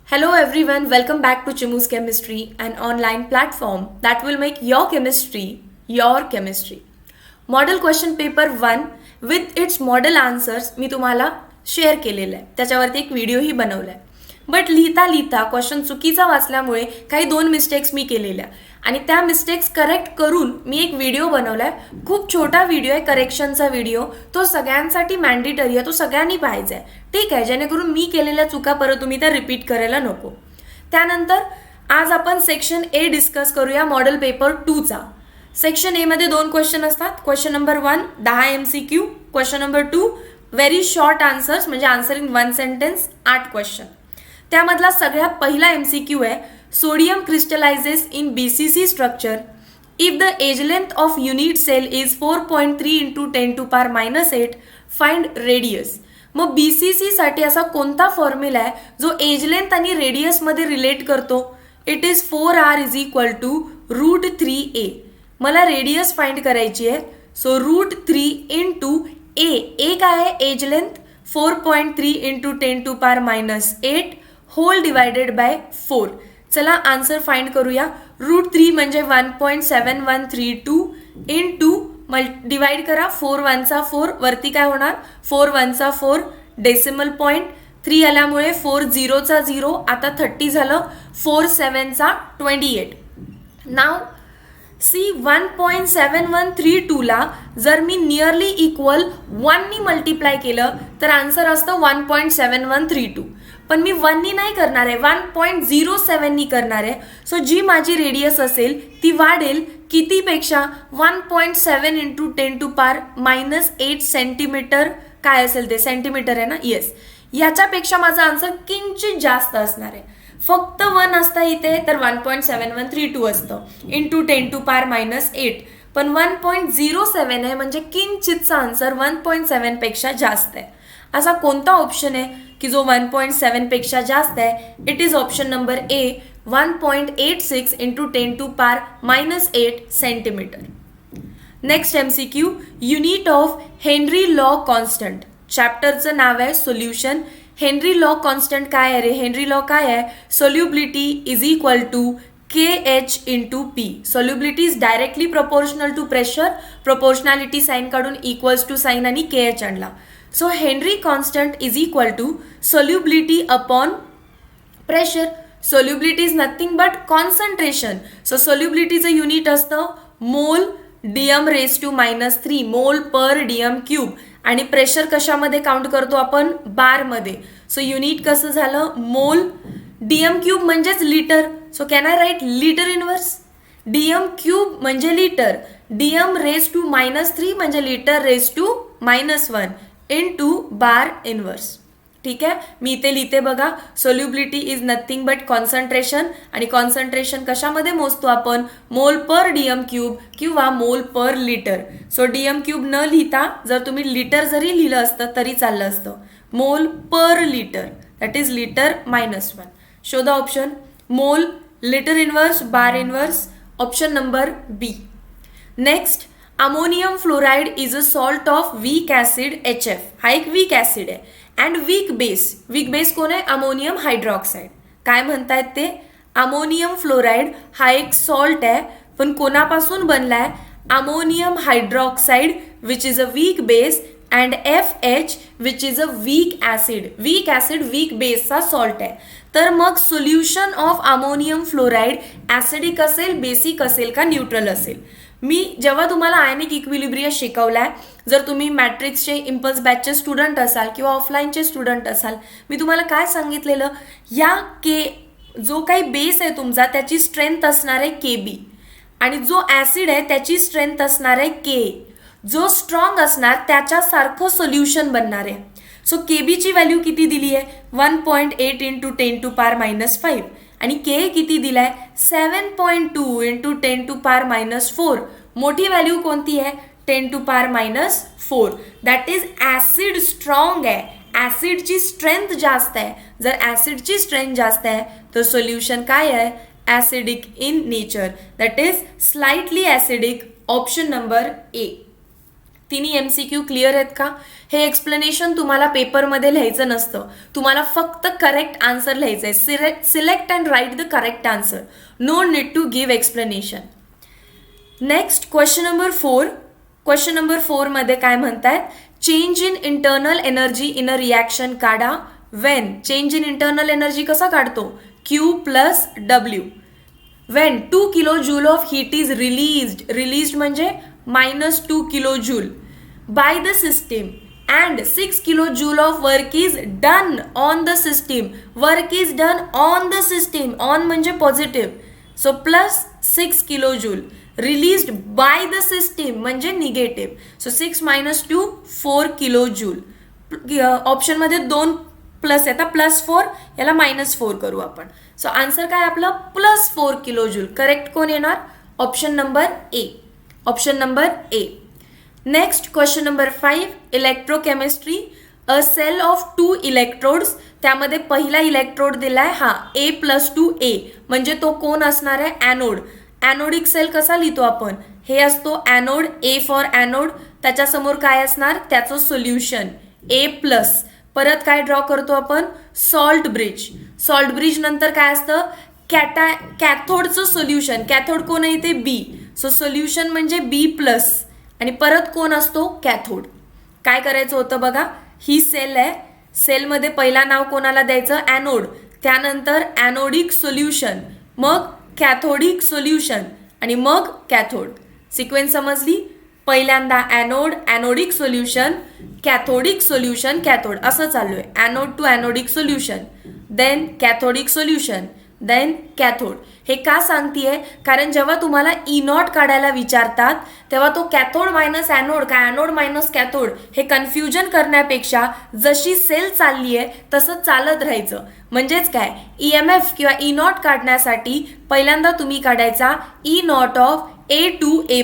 Hello everyone, welcome back to Chimu's Chemistry, an online platform that will make your chemistry your chemistry. Model question paper 1 with its model answers मी तुम्हाला share केलेलं आहे. त्याच्यावरती एक व्हिडिओही बनवला आहे. But लिहिता लिहिता क्वेश्चन चुकीचा वाचल्यामुळे काही 2 मिस्टेक्स मी केलेल्या आणि त्या मिस्टेक्स करेक्ट करून मी एक व्हिडिओ बनवला आहे. खूप छोटा व्हिडिओ आहे, करेक्शनचा व्हिडिओ. तो सगळ्यांसाठी मॅन्डेटरी आहे, तो सगळ्यांनी पाहायचा आहे. ठीक आहे, जेणेकरून मी केलेल्या चुका परत तुम्ही त्या रिपीट करायला नको. त्यानंतर आज आपण सेक्शन ए डिस्कस करूया मॉडेल पेपर 2चा. सेक्शन ए मध्ये 2 क्वेश्चन असतात. Question number 1 10 MCQ, question number 2 very short answers म्हणजे आन्सर इन 1 सेंटेन्स 8 क्वेश्चन. त्यामधला सगळ्यात पहिला MCQ आहे sodium crystallises in BCC structure if the edge length of unit cell is 4.3 × 10⁻⁸ find radius. मग BCC साठी असा कोणता फॉर्म्युला आहे जो एज लेंथ आणि रेडियसमध्ये रिलेट करतो? It is 4R = √3a. मला रेडियस फाइंड करायची आहे. सो √3 × a काय आहे? Edge length 4.3 × 10⁻⁸ whole divided by 4. चला आन्सर फाइंड करूया. √3 म्हणजे 1.7132 इंटू डिवाइड करा 4 1 चा 4 वरती काय होणार 4 1 चा 4 डेसिमल पॉइंट 3 आल्यामुळे 4 0 चा 0 आता 30 झालं 4 7 चा 28. नाव सी 1.7132 ला जर मी नियरली इक्वल 1 नी मल्टिप्लाय केलं तर आन्सर असतं 1.7132. पण मी 1 नी नाही करणार आहे, 1.07 नी करणार आहे. सो जी माझी रेडियस असेल ती वाढेल कितीपेक्षा 1.7 × 10⁻⁸ सेंटीमीटर. काय असेल ते सेंटीमीटर आहे ना? येस. याच्यापेक्षा माझा आन्सर किंचित जास्त असणार आहे. फक्त 1 असता इथे तर 1.7132 असतं इंटू 10⁻⁸. पण 1.07 आहे म्हणजे किंचितचा आन्सर 1.7 पेक्षा जास्त आहे. असा कोणता ऑप्शन आहे की जो 1.7 पेक्षा जास्त आहे? It is option number A 1.86 × 10⁻⁸ centimetre. Next MCQ unit of Henry law constant. चॅप्टरचं नाव आहे सोल्युशन. हेनरी लॉ कॉन्स्टंट काय आहे रे? हेनरी लॉ काय आहे? Solubility is equal to KH × P. Solubility is directly proportional to pressure. Proportionality sign काढून equals to sign आणि KH आणला. So Henry constant is equal to solubility upon pressure. Solubility is nothing but concentration. So सोल्युबिलिटीचं unit असतं mole DM⁻³ मोल पर DM³ आणि pressure कशामध्ये count करतो आपण? बारमध्ये. सो युनिट कसं झालं? मोल DM³ म्हणजेच litre. So can I write litre inverse? DM³ म्हणजे लिटर, DM⁻³ म्हणजे लिटर⁻⁻1 इंटू बार इनवर्स. ठीक आहे, मी इथे लिहिते बघा. Solubility is nothing but concentration आणि कॉन्सन्ट्रेशन कशामध्ये मोजतो आपण? मोल पर DM³ किंवा मोल पर लिटर. सो DM³ न लिहिता जर तुम्ही लिटर जरी लिहिलं असतं तरी चाललं असतं. Mole per litre that is लिटर-1. Show the option. Mole, litre inverse, bar inverse. Option number B. Next ammonium fluoride is a salt of weak acid HF. हा एक वीक ॲसिड आहे. And weak base. Weak base कोण आहे? Ammonium hydroxide. काय म्हणतायत ते? Ammonium fluoride हा एक सॉल्ट आहे पण कोणापासून बनलाय? Ammonium hydroxide which is a weak base and FH which is a weak acid. Weak acid weak बेसचा सॉल्ट आहे. तर मग solution of ammonium fluoride acidic असेल, बेसिक असेल का न्यूट्रल असेल? मी जेव्हा तुम्हाला आयनिक इक्विलिब्रियम शिकवलाय, जर तुम्ही मॅट्रिक्सचे इम्पल्स बॅचचे स्टुडंट असाल किंवा ऑफलाईनचे स्टुडंट असाल, मी तुम्हाला काय सांगितलेलं? या जो काही बेस आहे तुमचा त्याची स्ट्रेंथ असणार आहे KB आणि जो ॲसिड आहे त्याची स्ट्रेंथ असणार आहे K. जो स्ट्रॉंग असणार त्याच्यासारखं सोल्युशन बनणार आहे. सो KBची व्हॅल्यू किती दिली आहे? 1.8 × 10⁻⁵ आणि K किती दिलाय? 7.2 × 10⁻⁴. मोठी व्हॅल्यू कोणती आहे? 10⁻⁴. दॅट इज ॲसिड स्ट्रॉंग आहे. ॲसिडची स्ट्रेंथ जास्त आहे. जर ॲसिडची स्ट्रेंथ जास्त आहे तर सोल्युशन काय आहे? Acidic in nature. That is slightly acidic. Option number ए. तिन्ही MCQ क्लिअर आहेत का? हे एक्सप्लेनेशन तुम्हाला पेपरमध्ये लिहायचं नसतं, तुम्हाला फक्त करेक्ट आन्सर लिहायचं आहे. Select and write the correct answer. No need to give explanation. Next question number 4. Question number 4 मध्ये काय म्हणतायत? Change in internal energy in a reaction काढा. When change in internal energy कसा काढतो? Q plus W. When 2 kilo joule of heat is released म्हणजे -2 kilo joule by the system and 6 kilojoule of work is done on the system. Work is done on the system. On म्हणजे positive. So plus 6 kilojoule. Released by the system म्हणजे negative. So 6 minus 2 4 kilojoule. Option मध्ये 2 plus येतात, +4 याला -4 करू आपण. So answer काय आपलं? +4 kilojoule. Correct कोण येणार? Option number A. Option number A. Next question number 5. Electrochemistry. A cell of 2 electrodes. त्यामध्ये पहिला इलेक्ट्रोड दिलाय हा A+2A म्हणजे तो कोण असणार आहे? ॲनोड. ॲनोडिक सेल कसा लिहितो आपण? हे असतो ॲनोड. A for anode. त्याच्यासमोर काय असणार? त्याचं सोल्युशन A+. परत काय ड्रॉ करतो आपण? Salt bridge. सॉल्ट ब्रिज नंतर काय असतं? कॅथोडचं सोल्युशन. कॅथोड कोण आहे? ते B. सो सोल्युशन म्हणजे B+. आणि परत कोण असतो? कॅथोड. काय करायचं होतं बघा, ही सेल आहे, सेलमध्ये पहिला नाव कोणाला द्यायचं? ॲनोड. त्यानंतर ॲनोडिक सोल्युशन, मग कॅथोडिक सोल्युशन आणि मग कॅथोड. सिक्वेन्स समजली? पहिल्यांदा anode, anodic solution, cathodic solution, cathode असं चालू आहे. Anode to anodic solution, then cathodic solution, then cathode. हे का सांगतेय? कारण जेव्हा तुम्हाला E0 काढायला विचारतात तेव्हा तो कॅथोड मायनस ॲनोड का ॲनोड मायनस कॅथोड हे कन्फ्युजन करण्यापेक्षा जशी सेल चालली आहे तसं चालत राहायचं. म्हणजेच काय? EMF किंवा E0 काढण्यासाठी पहिल्यांदा तुम्ही काढायचा E0 of A to A+.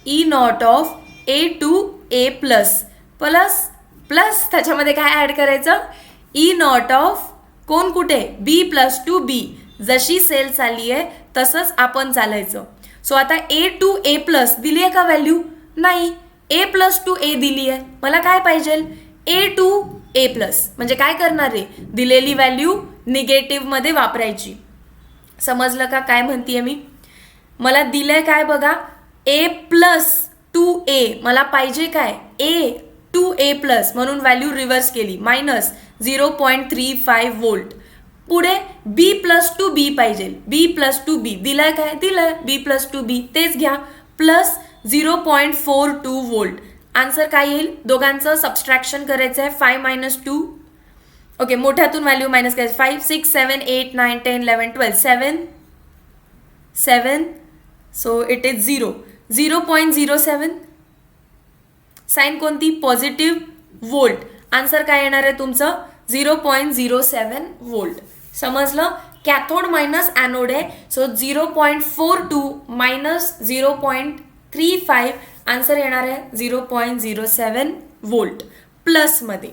E0 of A to A+. Plus त्याच्यामध्ये काय ॲड करायचं? E0 ऑफ कोण कुठे? B+2B. जशी सेल चालली आहे तसंच आपण चालायचं. सो आता A टू A+ दिली आहे का व्हॅल्यू? नाही. A+2A दिली आहे. मला काय पाहिजे? A to A+. म्हणजे काय करणार आहे? दिलेली व्हॅल्यू निगेटिव्हमध्ये वापरायची. समजलं का काय म्हणतीये मी? मला दिलंय काय बघा? A+2A. मला पाहिजे काय? A to A+. म्हणून व्हॅल्यू रिव्हर्स केली. -0.35 व्होल्ट. पुढे B+2B पाहिजे. B+2B दिलाय काय? दिलंय B+2B. तेच घ्या. +0.42 व्होल्ट. आन्सर काय येईल? दोघांचं सबस्ट्रॅक्शन करायचं आहे. 5 - 2. ओके, मोठ्यातून व्हॅल्यू मायनस करायचं. 5 6 7 8 9 10 11 12 7. So it is 0. 0.07. साईन कोणती? Positive volt. आन्सर काय येणार आहे तुमचं? 0.07 व्होल्ट. समजलं? कॅथोड मायनस ॲनोड आहे. So 0.42 minus 0.35. आन्सर येणार आहे 0.07 व्होल्ट प्लसमध्ये.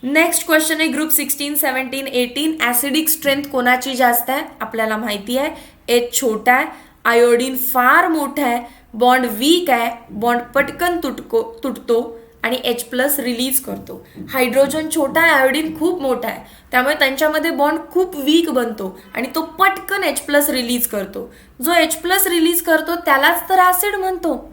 नेक्स्ट क्वेश्चन आहे ग्रुप 16, 17, 18. ॲसिडिक स्ट्रेंथ कोणाची जास्त आहे? आपल्याला माहिती आहे. H छोटा आहे, आयोडीन फार मोठा आहे, बॉन्ड वीक आहे, बॉन्ड पटकन तुटतो आणि H+ रिलीज करतो. हायड्रोजन छोटा आहे, आयोडीन खूप मोठा आहे, त्यामुळे त्यांच्यामध्ये बॉन्ड खूप वीक बनतो आणि तो पटकन H+ रिलीज करतो. जो H+ रिलीज करतो त्यालाच तर ॲसिड म्हणतो.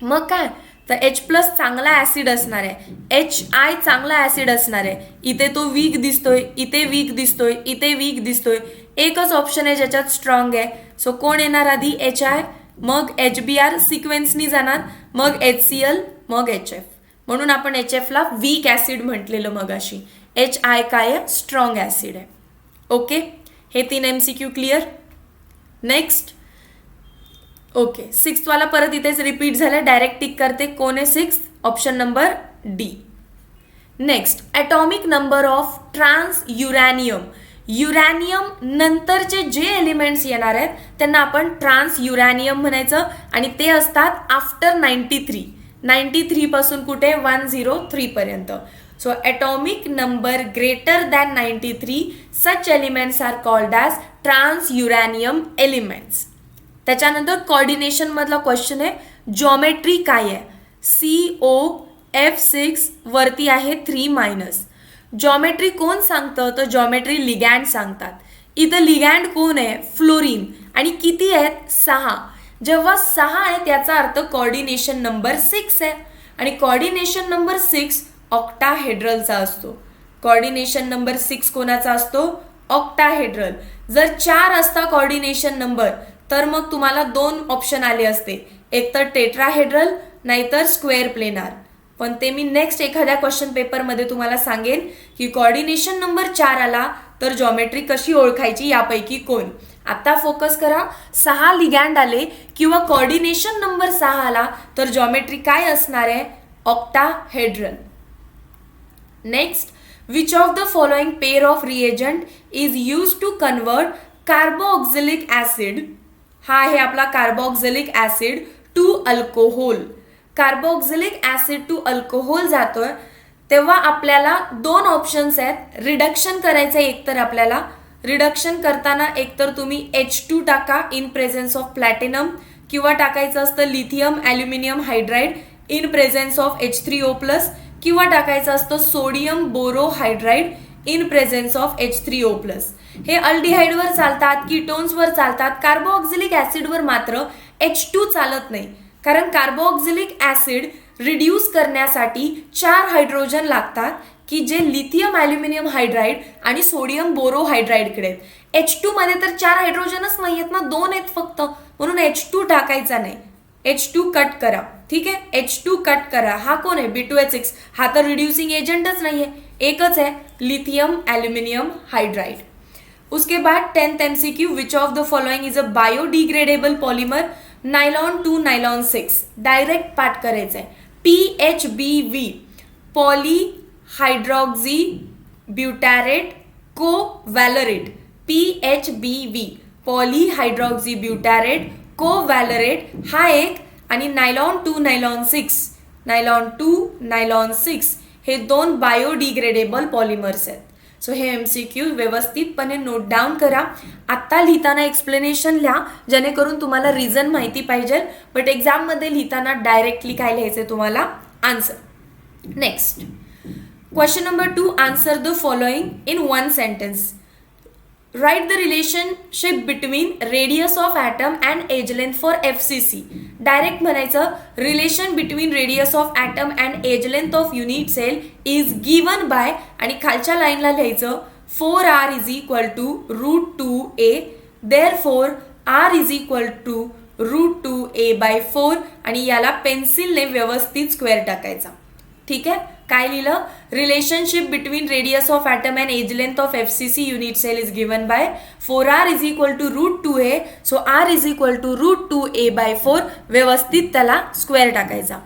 मग काय तर H+ चांगला ॲसिड असणार आहे, HI चांगला ॲसिड असणार आहे. इथे तो वीक दिसतोय, इथे वीक दिसतोय, इथे वीक दिसतोय. एकच ऑप्शन आहे ज्याच्यात स्ट्रॉंग आहे. सो कोण येणार आधी? HI, मग HBr सिक्वेन्सनी जाणार, मग HCl, मग HF. म्हणून आपण HFला वीक ॲसिड म्हटलेलं मगाशी. HI काय आहे? स्ट्रॉंग ॲसिड आहे. ओके, हे 3 MCQ clear. Next okay, 6th वाला परत इथेच रिपीट झालं, डायरेक्ट टिक करते. कोण आहे 6th? Option number D. Next, atomic number of trans uranium. Uranium नंतरचे जे एलिमेंट्स येणार आहेत त्यांना आपण ट्रान्स युरॅनियम म्हणायचं आणि ते असतात आफ्टर 93 पासून कुठे 103 पर्यंत. So atomic number greater than 93 such elements are called as trans uranium elements. त्याच्यानंतर कॉर्डिनेशन मधला क्वेश्चन आहे, जॉमेट्री काय आहे? COF6 वरती आहे 3-. जॉमेट्री कोण सांगतं? तर जॉमेट्री लिगॅन्ड सांगतात. इथं लिगॅन्ड कोण आहे? फ्लोरीन. आणि किती आहेत? 6. जेव्हा 6 आहे त्याचा अर्थ कॉर्डिनेशन नंबर 6 आहे. आणि कॉर्डिनेशन नंबर 6 ऑक्टाहेड्रलचा असतो. कॉर्डिनेशन नंबर 6 कोणाचा असतो? ऑक्टाहेड्रल. जर 4 असता कॉर्डिनेशन नंबर तर मग तुम्हाला 2 ऑप्शन आले असते, एक तर टेट्राहेड्रल नाहीतर स्क्वेअर प्लेनार. पण ते मी नेक्स्ट एखाद्या क्वेश्चन पेपरमध्ये तुम्हाला सांगेन की कॉर्डिनेशन नंबर 4 आला तर जॉमेट्री कशी ओळखायची यापैकी कोण. आता फोकस करा. 6 लिगॅन्ड आले किंवा कॉर्डिनेशन नंबर 6 आला तर जॉमेट्री काय असणार आहे? Octahedral. Next, which of the following pair of reagent is used to convert carboxylic acid, हा आहे आपला carboxylic acid, to alcohol. Carboxylic acid to alcohol जातोय तेव्हा आपल्याला 2 ऑप्शन्स आहेत. रिडक्शन करायचं एकतर आपल्याला. रिडक्शन करताना एकतर तुम्ही H2 टाका इन प्रेझेन्स ऑफ प्लॅटिनम किंवा टाकायचं असतं lithium aluminium hydride in presence of H3O+, किंवा टाकायचं असतं sodium borohydride in presence of H3O+. हे अल्डिहाइडवर चालतात, कीटोन्सवर चालतात. कार्बोक्झिलिक ऍसिडवर मात्र H2 चालत नाही, कारण कार्बोक्झिलिक ऍसिड रिड्यूस करण्यासाठी 4 हायड्रोजन लागतात की जे लिथियम ॲल्युमिनियम हायड्राइड आणि सोडियम बोरोहायड्राइडकडे आहेत. H2 मध्ये तर 4 हायड्रोजनच नाही आहेत ना, 2 आहेत फक्त, म्हणून H2 टाकायचा नाही. H2 कट करा. ठीक आहे, H2 कट करा. हा कोण आहे? B2H6. हा तर रिड्यूसिंग एजेंटच नाही आहे, एकच आहे लिथियम ॲल्युमिनियम हायड्राइड. उसके बाद 10th MCQ, which of the following is a biodegradable polymer? Nylon 2 nylon 6. Direct पाठ करायचं आहे. PHBV poly hydroxy butyrate covalerate. PHBV poly hydroxy butyrate covalerate हा एक, आणि नायलॉन 2 नायलॉन 6, नायलॉन 2 नायलॉन 6 हे 2 बायोडिग्रेडेबल पॉलिमर्स आहेत. सो हे MCQ व्यवस्थितपणे नोट डाऊन करा. आत्ता लिहिताना एक्सप्लेनेशन लिहा जेणेकरून तुम्हाला रिझन माहिती पाहिजे, बट एक्झाममध्ये लिहिताना डायरेक्टली काय लिहायचं तुम्हाला? Answer. Next, question number 2, answer the following in 1 sentence. Write the relationship between radius of atom and age length for FCC. Direct म्हणायचं, relation between radius of atom and edge length of unit cell is given by, आणि खालच्या लाईनला लिहायचं 4r is equal to √2a. Therefore r is equal to √2a/4, आणि याला पेन्सिलने व्यवस्थित square टाकायचा. ठीक आहे, काय लिहिलं? Relationship between radius of atom and edge length of FCC unit cell is given by 4r is equal to √2a. So r is equal to √2a/4. व्यवस्थित त्याला स्क्वेअर टाकायचा.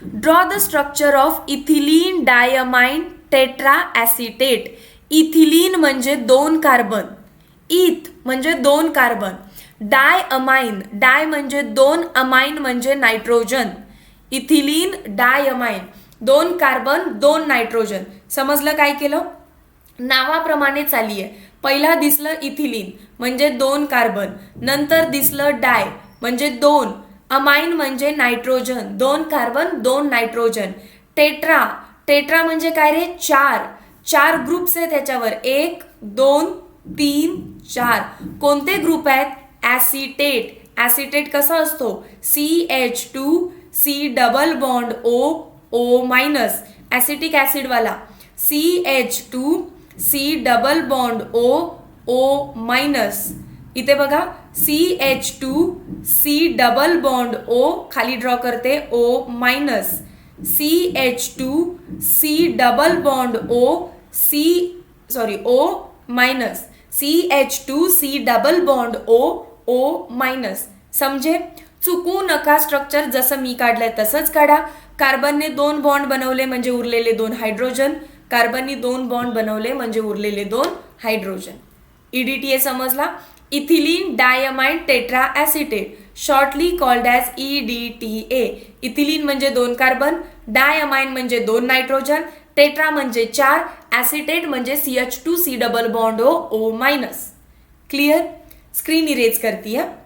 Draw the structure of ethylene diamine tetra acetate. Ethylene म्हणजे 2 carbon, इथ म्हणजे 2 carbon, diamine, डाय म्हणजे 2, amine म्हणजे nitrogen. Ethylene diamine 2 carbon 2 nitrogen. समजलं काय केलं? नावाप्रमाणे चालली आहे. पहिला दिसलं इथिलीन म्हणजे 2 कार्बन, नंतर दिसलं डाय म्हणजे 2, अमाइन म्हणजे nitrogen, 2 carbon 2 nitrogen. Tetra, tetra म्हणजे काय रे? 4 ग्रुप्स आहेत त्याच्यावर, 1 2 3 4. कोणते ग्रुप आहेत? ॲसिटेट. ॲसिटेट कसा असतो? CH2 C double bond O acetic ॲसिडवाला. CH2 C double bond O. इथे बघा CH2 C double bond O, खाली ड्रॉ करते O-. CH2 C double bond O CH2 C double bond O. समजे? चुकू नका. स्ट्रक्चर जसं मी काढलंय तसंच काढा. कार्बनने 2 बॉन्ड बनवले म्हणजे उरलेले 2 हायड्रोजन, कार्बनने 2 बॉन्ड बनवले म्हणजे उरलेले 2 हायड्रोजन. EDTA समजला? Ethylene diamine tetra acetate, shortly called as EDTA. Ethylene म्हणजे 2 कार्बन, डायअमाइन म्हणजे 2 नायट्रोजन, टेट्रा म्हणजे 4, ॲसिटेट म्हणजे CH2 C double bond O-. Clear? Screen erase करती है.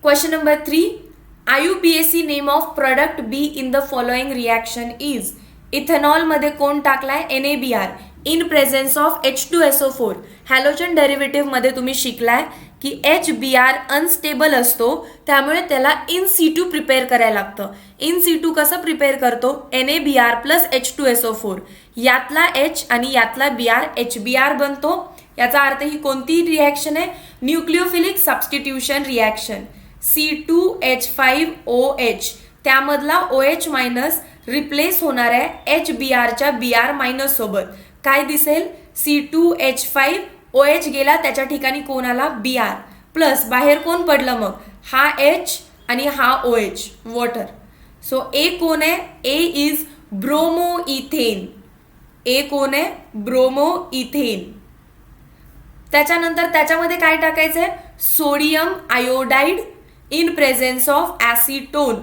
Question number 3, IUPAC name of product be in the following reaction is. Ethanol मध्ये कोण टाकलाय? NaBr in presence of H2SO4. Halogen derivative मध्ये तुम्ही शिकलाय की HBr अनस्टेबल असतो, त्यामुळे त्याला इन C2 प्रिपेअर करायला लागतं. इन C2 कसं प्रिपेअर करतो? NaBr प्लस H2SO4, यातला H आणि यातला Br HBr बनतो. याचा अर्थ ही कोणती रिॲक्शन आहे? Nucleophilic substitution reaction. C2H5OH त्यामधला OH मायनस रिप्लेस होणार आहे HBrच्या Br मायनस सोबत. काय दिसेल? C2H5OH गेला, त्याच्या ठिकाणी कोण आला? Br प्लस बाहेर कोण पडलं मग? हा H आणि हा OH वॉटर. सो ए कोण आहे? ए इज ब्रोमो इथेन. ए कोण आहे? Bromo ethane. त्याच्यानंतर त्याच्यामध्ये काय टाकायचं आहे? Sodium iodide in presence of acetone.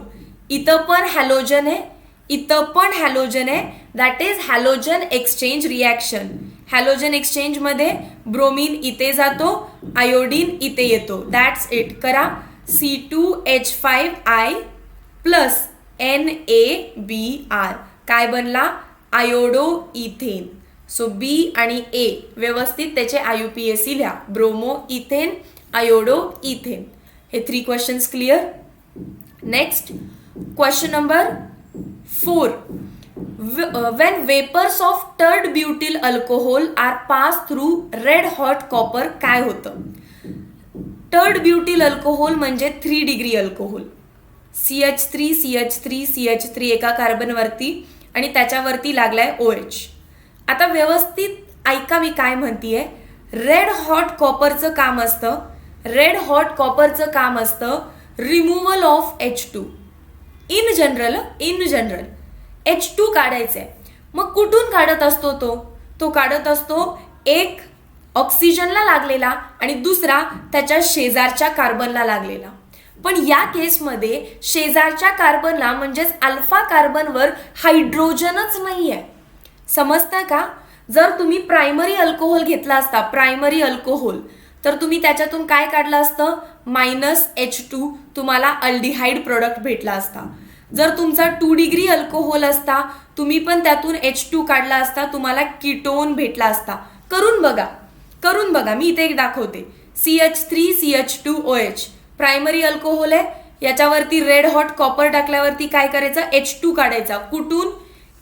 इथं पण हॅलोजन आहे, इथं पण हॅलोजन आहे. That is halogen exchange reaction. Halogen exchange मध्ये ब्रोमीन इथे जातो, आयोडीन इथे येतो. That's it. करा. C2H5I प्लस NaBr काय बनला? Iodo ethane. सो बी आणि ए व्यवस्थित त्याचे IUPAC लिहा. Bromo ethane, iodo ethane. हे 3 questions clear. Next question number 4. When vapors of tert butyl alcohol are passed through red hot copper काय होतं? टर्ड ब्युटिल अल्कोहोल म्हणजे 3 degree alcohol. CH3 CH3 CH3 एका कार्बनवरती आणि त्याच्यावरती लागलाय OH. आता व्यवस्थित ऐका मी काय म्हणतीये. रेड हॉट कॉपरचं काम असतं, रेड हॉट कॉपरचं काम असतं removal of H2. In general H2 काढायचंय. मग कुठून काढत असतो तो काढत असतो एक ऑक्सिजनला लागलेला आणि दुसरा त्याच्या शेजारच्या कार्बनला लागलेला. पण या केसमध्ये शेजारच्या कार्बनला म्हणजेच अल्फा कार्बनवर हायड्रोजनच नाहीये. समजतं का? जर तुम्ही प्रायमरी अल्कोहोल घेतला असता, प्रायमरी अल्कोहोल, तर तुम्ही त्याच्यातून काय काढलं असतं? -H2 तुम्हाला अल्डिहाइड प्रोडक्ट भेटला असता. जर तुमचा 2 डिग्री अल्कोहोल असता, तुम्ही पण त्यातून H2 काढला असता, तुम्हाला कीटोन भेटला असता. करून बघा. मी इथे एक दाखवते. CH3 CH2OH प्रायमरी अल्कोहोल आहे. याच्यावरती रेड हॉट कॉपर टाकल्यावरती काय करायचं? H2 काढायचा. कुठून?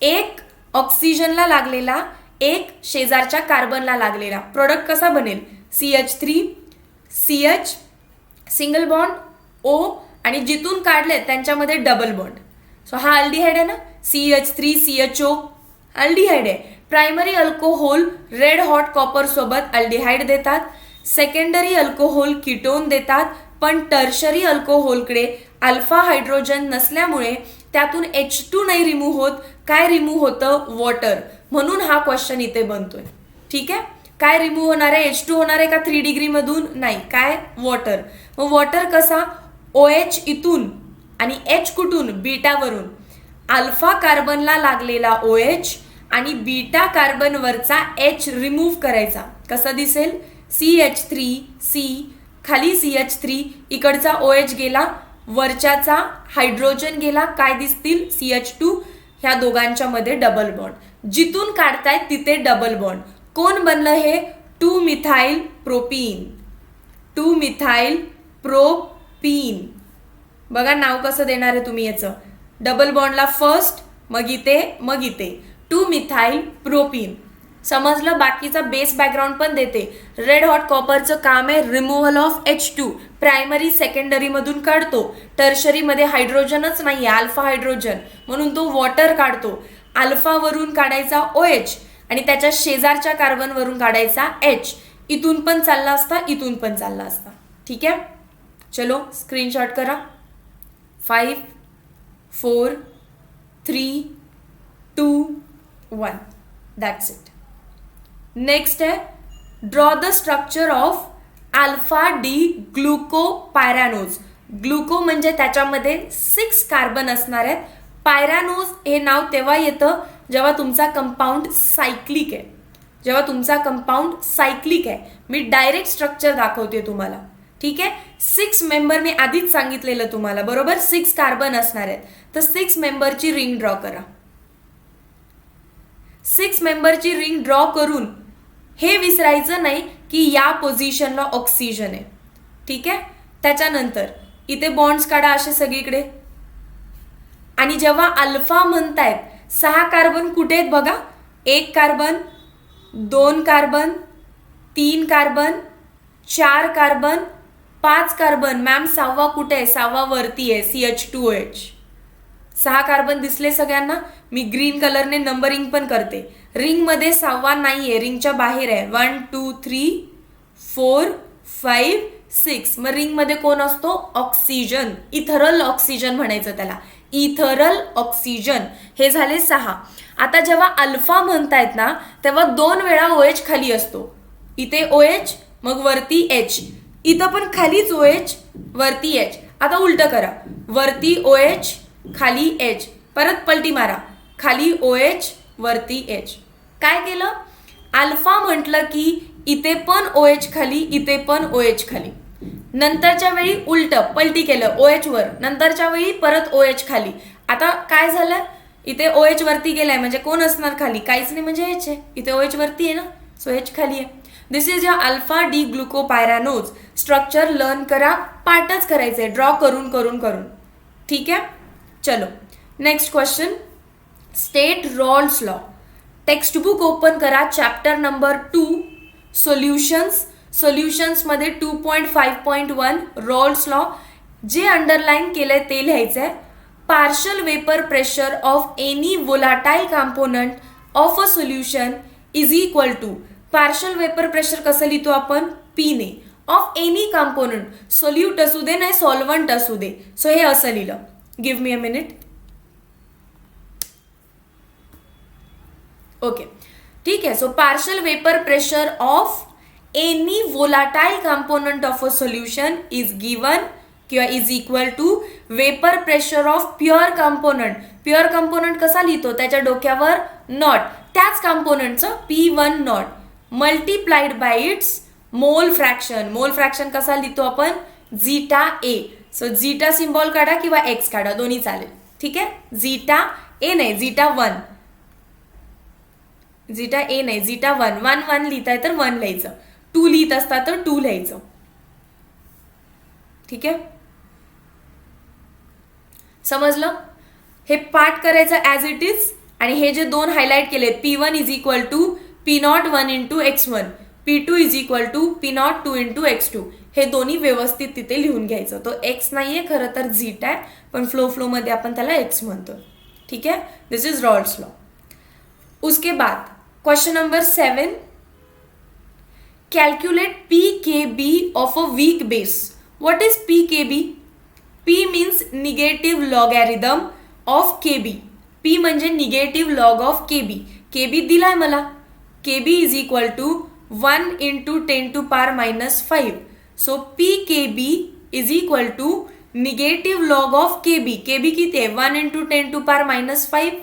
एक ऑक्सिजनला लागलेला, एक शेजारच्या कार्बनला लागलेला. प्रोडक्ट कसा बनेल? CH3 CH single bond O आणि जिथून काढले त्यांच्यामध्ये डबल बॉन्ड. सो हा अल्डिहाइड आहे ना. CH3 CHO अल्डिहाइड आहे. Primary alcohol red hot copper सोबत अल्डिहाइड देतात, सेकंडरी अल्कोहोल कीटोन देतात. पण टर्शरी अल्कोहोलकडे अल्फा हायड्रोजन नसल्यामुळे त्यातून H2 नाही रिमूव्ह होत. काय रिमूव्ह होतं? वॉटर. म्हणून हा क्वेश्चन इथे बनतोय. ठीक आहे. काय रिमूव्ह होणार आहे? H2 होणार आहे का 3 डिग्री मधून? नाही. काय? वॉटर. मग वॉटर कसा? OH इथून आणि H कुठून? बीटावरून. अल्फा कार्बनला लागलेला OH आणि बीटा कार्बनवरचा H रिमूव्ह करायचा. कसा दिसेल? CH3 C खाली CH3, इकडचा OH गेला, वरच्याचा हायड्रोजन गेला. काय दिसतील? CH2. ह्या दोघांच्या मध्ये डबल बॉन्ड. जिथून काढतायत तिथे डबल बॉन्ड. कोण बनलं हे? 2 मिथाइल प्रोपीन. 2 methyl propene. बघा नाव कसं देणार आहे तुम्ही याचं. डबल बॉन्डला फर्स्ट, मग इथे 2 मिथाइल प्रोपीन. समजलं? बाकीचा बेस बॅकग्राऊंड पण देते. रेड हॉट कॉपरचं काम आहे removal of H2. Primary secondary मधून काढतो. टर्शरी मध्ये हायड्रोजनच नाहीये, अल्फा हायड्रोजन, म्हणून तो वॉटर काढतो. अल्फावरून काढायचा OH आणि त्याच्या शेजारच्या कार्बनवरून काढायचा H. इथून पण चालला असता, इथून पण चालला असता. ठीक आहे. चलो स्क्रीनशॉट करा. 5 4 3 2 1. That's it. नेक्स्ट आहे draw the structure of alpha D glucopyranose. Gluco म्हणजे त्याच्यामध्ये 6 कार्बन असणार आहेत. पायरॅनोज हे नाव तेव्हा येतं जेव्हा तुमचा कंपाऊंड सायक्लिक आहे. मी डायरेक्ट स्ट्रक्चर दाखवते तुम्हाला. ठीक आहे. 6 मेंबर मी आधीच सांगितलेलं तुम्हाला, बरोबर. 6 कार्बन असणार आहेत, तर 6 मेंबरची रिंग ड्रॉ करा. 6 मेंबरची रिंग ड्रॉ करून हे विसरायचं नाही की या पोझिशनला ऑक्सिजन आहे. ठीक आहे. त्याच्यानंतर इथे बॉन्ड्स काढा असे सगळीकडे. आणि जेव्हा अल्फा म्हणतायत 6 कार्बन कुठे आहेत बघा. 1 carbon, 2 carbon, 3 carbon, 4 carbon, 5 carbon. Ma'am 6वा कुठे आहे? 6वा वरती आहे, CH2OH. 6 कार्बन दिसले सगळ्यांना. मी ग्रीन कलरने नंबरिंग पण करते. रिंगमध्ये 6वा नाहीये, रिंगच्या बाहेर आहे. 1 2 3 4 5 6. मग रिंगमध्ये कोण असतो? ऑक्सिजन. इथरल ऑक्सिजन म्हणायचं त्याला, इथरल ऑक्सिजन. हे झाले 6. आता जेव्हा अल्फा म्हणतायत ना तेव्हा 2 वेळा OH खाली असतो. इथे OH, मग वरती H. इथं पण खालीच OH, वरती H. आता उलट करा, वरती OH, खाली H. परत पलटी मारा, खाली OH, वरती H. काय केलं? अल्फा म्हटलं की इथे पण OH खाली, इथे पण OH खाली. नंतरच्या वेळी उलट पलटी केलं, OH वर. नंतरच्या वेळी परत OH खाली. आता काय झालं? इथे OH वरती गेलाय म्हणजे कोण असणार खाली? काहीच नाही, म्हणजे H आहे. इथे OH वरती आहे ना, सो H खाली आहे. This is your alpha D glucopyranose. Structure learn करा, पार्टच करायचे, ड्रॉ करून करून करून. ठीक आहे. चलो next question. State Raoult's law. Textbook open करा, चॅप्टर नंबर 2 सोल्युशन्स. सोल्युशन्समध्ये 2.5.1 रॉल्स लॉ. जे अंडरलाईन केलंय ते लिहायचंय. Partial vapour pressure of any volatile component of a solution is equal to. Partial vapour pressure कसं लिहितो आपण? P ने. ऑफ एनी कॉम्पोनंट, सोल्यूट असू दे नाही सॉल्वंट असू दे. सो हे असं लिहिलं. Give me a minute. Okay, ठीक आहे. So partial vapour pressure of any volatile component of a solution is given किंवा is equal to vapour pressure of pure component. Pure component कसा लिहितो? त्याच्या डोक्यावर नॉट, त्याच कॉम्पोनंटचं P1 nought multiplied by its mole fraction. Mole fraction कसा लिहितो आपण? Zeta A. So zeta symbol काढा किंवा एक्स काढा, दोन्ही चालेल. ठीक आहे. झीटा ए नाही, झीटा 1. झीटा ए नाही, झीटा 1. 1 1 लिहिताय तर 1 लिहायचं. 2 लिहित असता तर 2 लिहायचं. ठीक आहे. समजलं? हे पार्ट करायचं ॲज इट इज. आणि हे जे 2 हायलाइट केले, P1 is equal to P01 into X1, P2 is equal to P02 into X2. हे दोन्ही व्यवस्थित तिथे लिहून घ्यायचं. तो X नाहीये, खरं तर झीटा आहे, पण फ्लोमध्ये आपण त्याला X म्हणतो. ठीक आहे. This is Rawls law. उसके बाद question number 7. Calculate pKb of a weak base. What is pKb? P means negative logarithm of Kb. P म्हणजे negative log of KB. KB दिलाय मला. KB is equal to 1 into 10 to power minus 5. So pKb is equal to negative log of KB. KB किती आहे? 1 into 10 to power minus 5.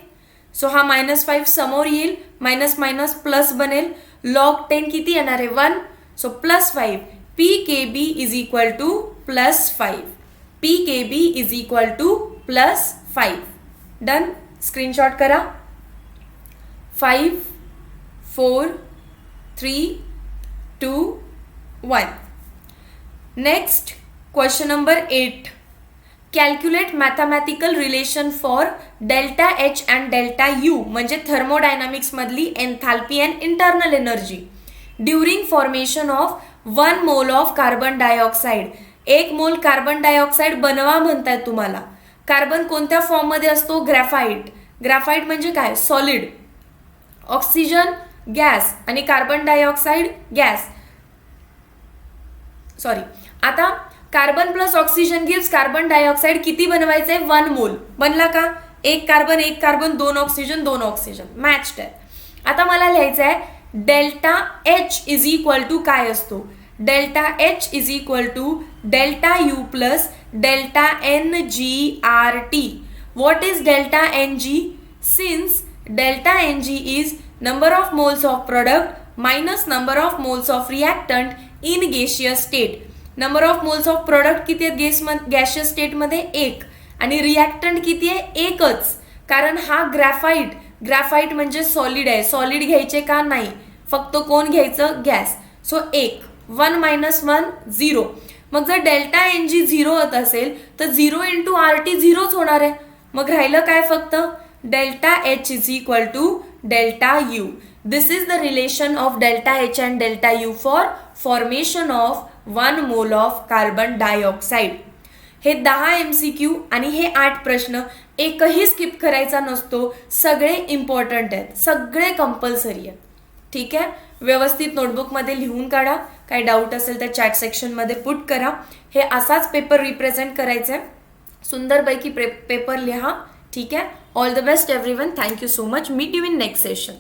So हा -5 समोर येईल, minus minus plus बनेल. Log 10 किती येणार आहे? 1. So +5. pKb is equal to +5. pKb is equal to +5. Done. Screenshot करा. 5 4 3 2 1. Next question number 8. Calculate mathematical relation for delta H and delta U म्हणजे thermodynamics मधली enthalpy and internal energy during formation of 1 mole of carbon dioxide. 1 mole carbon dioxide बनवा म्हणतायत तुम्हाला. Carbon कोणत्या फॉर्ममध्ये असतो? Graphite. Graphite म्हणजे काय? सॉलिड. ऑक्सिजन गॅस आणि कार्बन डायऑक्साइड गॅस. सॉरी, आता carbon plus oxygen gives carbon dioxide. किती बनवायचंय? 1 मोल. बनला का? 1 carbon 1 carbon 2 oxygen 2 oxygen matched आहे. आता मला लिहायचं आहे delta H is equal to काय असतो? Delta H is equal to delta U plus delta NgRT. What is delta Ng? Since delta Ng is number of moles of product minus number of moles of reactant in gaseous state. Number of moles of product किती आहेत gaseous स्टेटमध्ये? 1. आणि reactant किती आहे? एकच. कारण हा graphite म्हणजे सॉलिड आहे. सॉलिड घ्यायचे का? नाही, फक्त कोण घ्यायचं? गॅस. सो 1. 1 - 1 0. मग जर डेल्टा एन जी 0 होत असेल तर 0 इंटू आर टी 0च होणार आहे. मग राहिलं काय? फक्त delta H is equal to delta U. This is the relation of delta H and delta U for formation of 1 mole of carbon dioxide. हे 10 MCQ आणि हे 8 प्रश्न एकही स्किप करायचा नसतो. सगळे इम्पॉर्टंट आहेत, सगळे कंपल्सरी आहेत. ठीक आहे, व्यवस्थित नोटबुकमध्ये लिहून काढा. काही डाऊट असेल तर चॅट सेक्शनमध्ये पुट करा. हे असाच पेपर रिप्रेझेंट करायचा आहे. सुंदरपैकी पेपर लिहा. ठीक आहे. All the best everyone. Thank you so much. Meet you in next session.